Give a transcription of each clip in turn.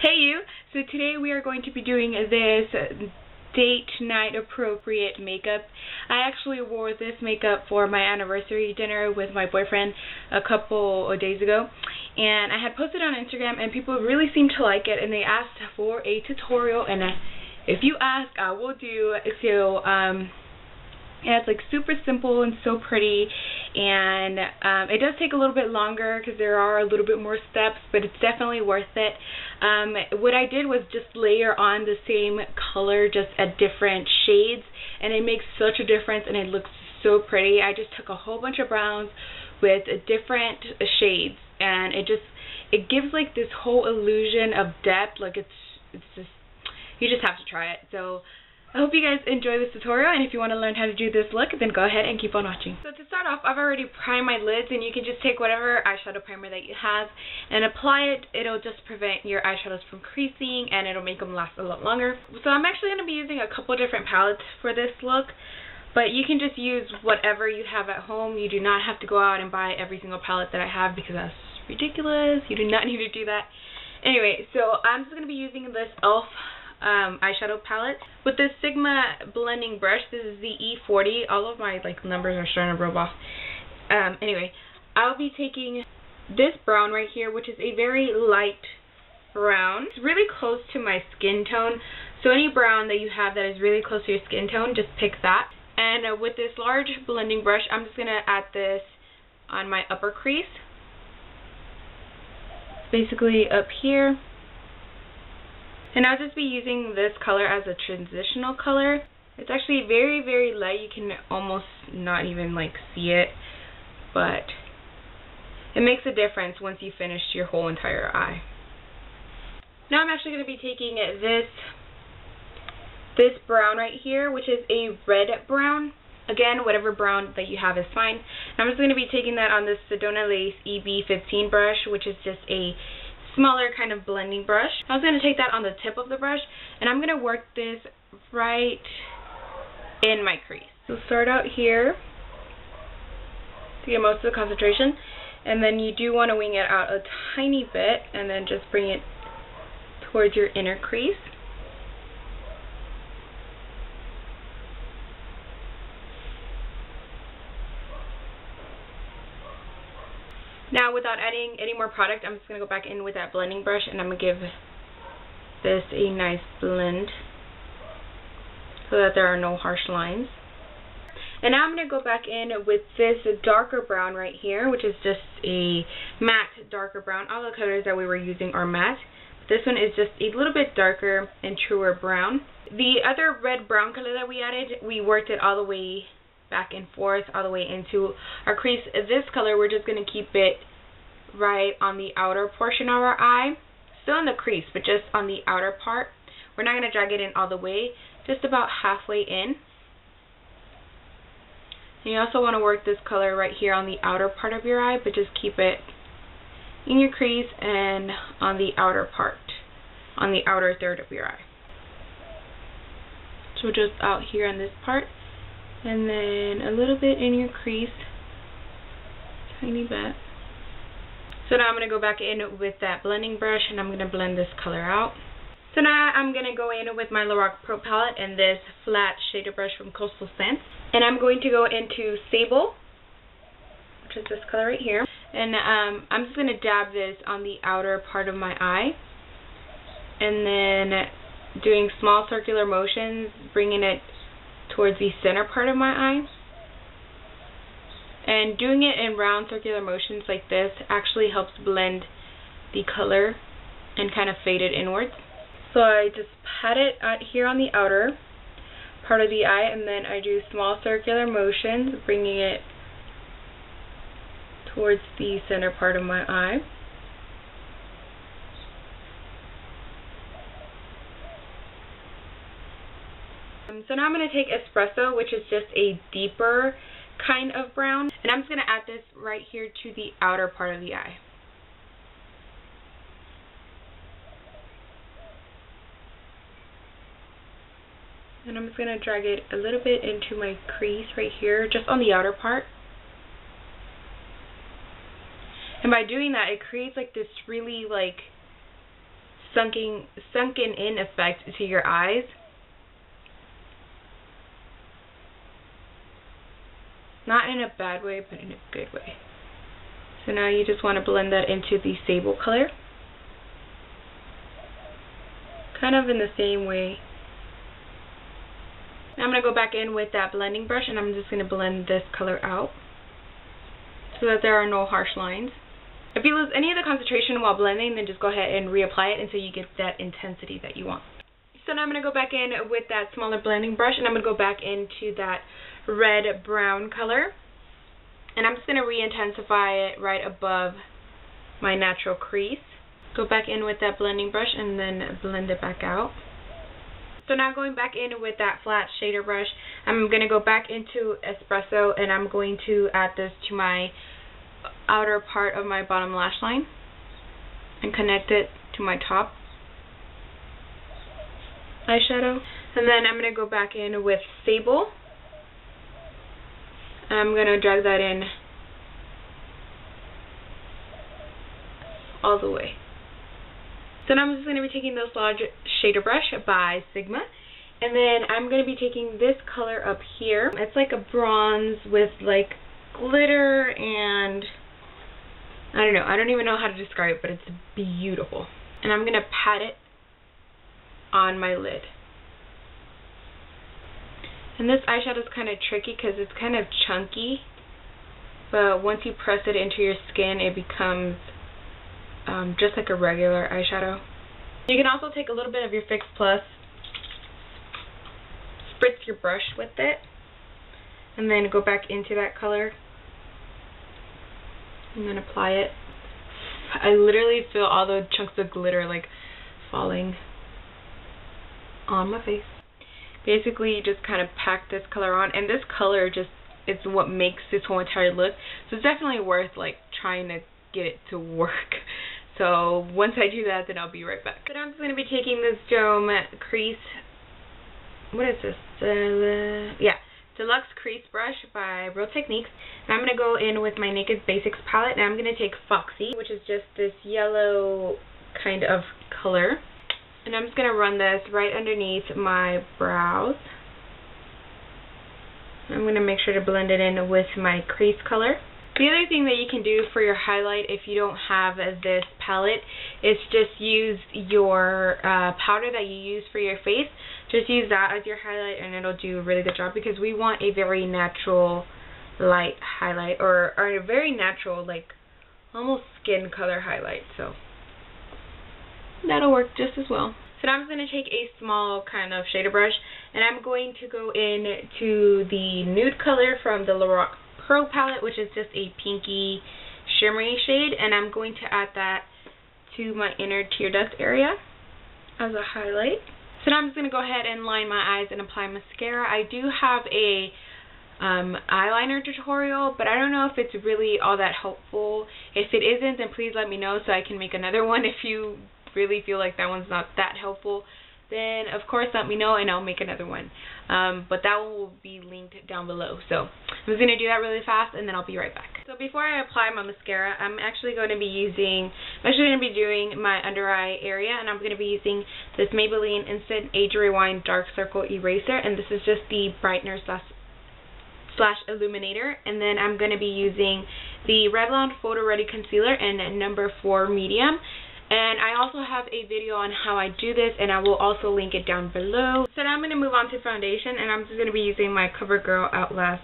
Hey you! So today we are going to be doing this date night appropriate makeup. I actually wore this makeup for my anniversary dinner with my boyfriend a couple of days ago, and I had posted on Instagram and people really seemed to like it and they asked for a tutorial, and if you ask, I will do. So yeah, it's like super simple and so pretty, and it does take a little bit longer because there are a little bit more steps, but it's definitely worth it. What I did was just layer on the same color just at different shades, and it makes such a difference and it looks so pretty. I just took a whole bunch of browns with different shades, and it gives like this whole illusion of depth. Like it's just, you just have to try it. So I hope you guys enjoy this tutorial, and if you want to learn how to do this look, then go ahead and keep on watching. So to start off, I've already primed my lids, and you can just take whatever eyeshadow primer that you have and apply it. It'll just prevent your eyeshadows from creasing, and it'll make them last a lot longer. So I'm actually going to be using a couple different palettes for this look, but you can just use whatever you have at home. You do not have to go out and buy every single palette that I have because that's ridiculous. You do not need to do that. Anyway, so I'm just going to be using this e.l.f. eyeshadow palette with this Sigma blending brush. This is the E40. All of my numbers are starting to rub off. Anyway, I'll be taking this brown right here, which is a very light brown. It's really close to my skin tone, so any brown that you have that is really close to your skin tone, just pick that. And with this large blending brush, I'm just gonna add this on my upper crease, basically up here. And I'll just be using this color as a transitional color. It's actually very, very light. You can almost not even see it, but it makes a difference once you finish your whole entire eye. Now I'm actually going to be taking this brown right here, which is a red brown. Again, whatever brown that you have is fine. And I'm just going to be taking that on this Sedona Lace EB15 brush, which is just a smaller kind of blending brush. I was going to take that on the tip of the brush, and I'm going to work this right in my crease. So start out here to get most of the concentration, and then you do want to wing it out a tiny bit and then just bring it towards your inner crease. Now, without adding any more product, I'm just going to go back in with that blending brush, and I'm going to give this a nice blend so that there are no harsh lines. And now I'm going to go back in with this darker brown right here, which is just a matte darker brown. All the colors that we were using are matte. This one is just a little bit darker and truer brown. The other red-brown color that we added, we worked it all the way back and forth all the way into our crease. This color, we're just going to keep it right on the outer portion of our eye, still in the crease, but just on the outer part. We're not going to drag it in all the way, just about halfway in. And you also want to work this color right here on the outer part of your eye, but just keep it in your crease and on the outer part, on the outer third of your eye. So just out here on this part, and then a little bit in your crease, tiny bit. So now I'm going to go back in with that blending brush, and I'm going to blend this color out. So now I'm going to go in with my Lorac Pro palette and this flat shader brush from Coastal Scents, and I'm going to go into Sable, which is this color right here, and I'm just going to dab this on the outer part of my eye, and then doing small circular motions, bringing it towards the center part of my eye. And doing it in round circular motions like this actually helps blend the color and kind of fade it inwards. So I just pat it out here on the outer part of the eye, and then I do small circular motions, bringing it towards the center part of my eye. So now I'm going to take Espresso, which is just a deeper kind of brown, and I'm just going to add this right here to the outer part of the eye. And I'm just going to drag it a little bit into my crease right here, just on the outer part. And by doing that, it creates this really sunken in effect to your eyes. Not in a bad way, but in a good way. So now you just want to blend that into the sable color. Kind of in the same way. Now I'm going to go back in with that blending brush and I'm just going to blend this color out so that there are no harsh lines. If you lose any of the concentration while blending, then just go ahead and reapply it until you get that intensity that you want. So now I'm going to go back in with that smaller blending brush and I'm going to go back into that red-brown color. And I'm just going to re-intensify it right above my natural crease. Go back in with that blending brush and then blend it back out. So now going back in with that flat shader brush, I'm going to go back into Espresso and I'm going to add this to my outer part of my bottom lash line and connect it to my top eyeshadow. And then I'm going to go back in with Sable. I'm going to drag that in all the way. So now I'm just going to be taking this large shader brush by Sigma, and then I'm going to be taking this color up here. It's like a bronze with like glitter and I don't know. I don't even know how to describe it, but it's beautiful. And I'm going to pat it on my lid. And this eyeshadow is kind of tricky because it's kind of chunky, but once you press it into your skin, it becomes just like a regular eyeshadow. You can also take a little bit of your Fix Plus, spritz your brush with it, and then go back into that color and then apply it. I literally feel all the chunks of glitter like falling on my face. Basically, you just kind of pack this color on, and this color just is what makes this whole entire look. So it's definitely worth like trying to get it to work. So once I do that, then I'll be right back. So now I'm just going to be taking this Dome Crease, what is this? Deluxe Crease Brush by Real Techniques. And I'm going to go in with my Naked Basics palette, and I'm going to take Foxy, which is just this yellow kind of color. And I'm just going to run this right underneath my brows. I'm going to make sure to blend it in with my crease color. The other thing that you can do for your highlight if you don't have this palette is just use your powder that you use for your face. Just use that as your highlight and it'll do a really good job, because we want a very natural light highlight, or a very natural, like almost skin color highlight. So that'll work just as well. So now I'm going to take a small kind of shader brush and I'm going to go into the nude color from the Lorac Pro palette, which is just a pinky shimmery shade, and I'm going to add that to my inner tear duct area as a highlight. So now I'm just going to go ahead and line my eyes and apply mascara. I do have a eyeliner tutorial, but I don't know if it's really all that helpful. If it isn't, then please let me know so I can make another one. If you really feel like that one's not that helpful, then of course let me know and I'll make another one. But that one will be linked down below. So I'm just going to do that really fast and then I'll be right back. So before I apply my mascara, I'm actually going to be doing my under eye area, and I'm going to be using this Maybelline Instant Age Rewind Dark Circle Eraser, and this is just the brightener slash illuminator. And then I'm going to be using the Revlon Photo Ready Concealer in number 4 medium. And I also have a video on how I do this, and I will also link it down below. So now I'm going to move on to foundation, and I'm just going to be using my CoverGirl Outlast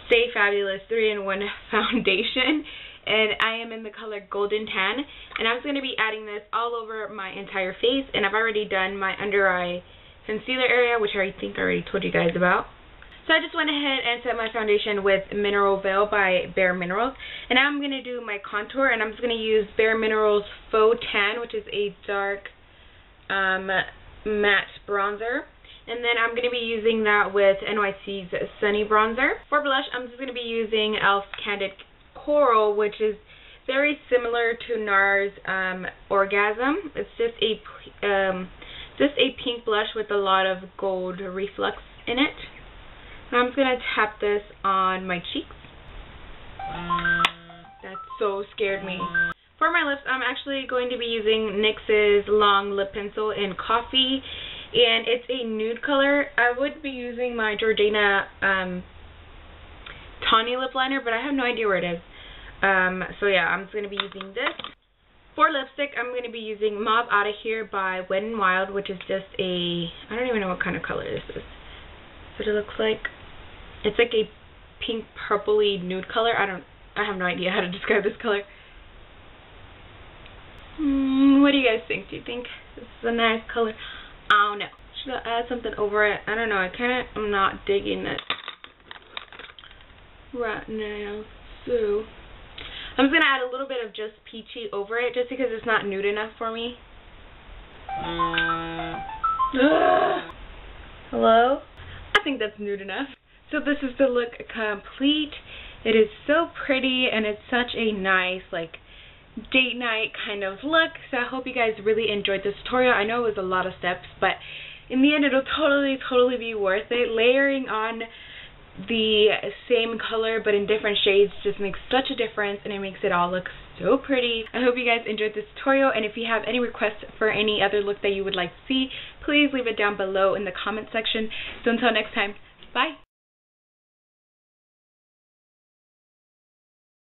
Stay Fabulous 3-in-1 foundation. And I am in the color Golden Tan. And I'm just going to be adding this all over my entire face. And I've already done my under eye concealer area, which I think I already told you guys about. So I just went ahead and set my foundation with Mineral Veil by Bare Minerals. And now I'm going to do my contour, and I'm just going to use Bare Minerals Faux Tan, which is a dark matte bronzer. And then I'm going to be using that with NYC's Sunny Bronzer. For blush, I'm just going to be using e.l.f. Candid Coral, which is very similar to NARS Orgasm. It's just a pink blush with a lot of gold reflex in it. I'm just going to tap this on my cheeks. That so scared me. For my lips, I'm actually going to be using NYX's Long Lip Pencil in Coffee, and it's a nude color. I would be using my Jordana Tawny lip liner, but I have no idea where it is. So yeah, I'm just going to be using this. For lipstick, I'm going to be using Mauve Outta Here by Wet n Wild, which is just a, I don't even know what kind of color this is. What it looks like. It's like a pink purpley nude color. I have no idea how to describe this color. What do you guys think? Do you think this is a nice color? I don't know. Should I add something over it? I don't know. I'm not digging it right now. So I'm just going to add a little bit of just peachy over it just because it's not nude enough for me. Hello? I think that's nude enough. So this is the look complete. It is so pretty and it's such a nice like date night kind of look. So I hope you guys really enjoyed this tutorial. I know it was a lot of steps, but in the end it'll totally be worth it. Layering on the same color but in different shades just makes such a difference, and it makes it all look so pretty. I hope you guys enjoyed this tutorial, and if you have any requests for any other look that you would like to see, please leave it down below in the comment section. So until next time, bye!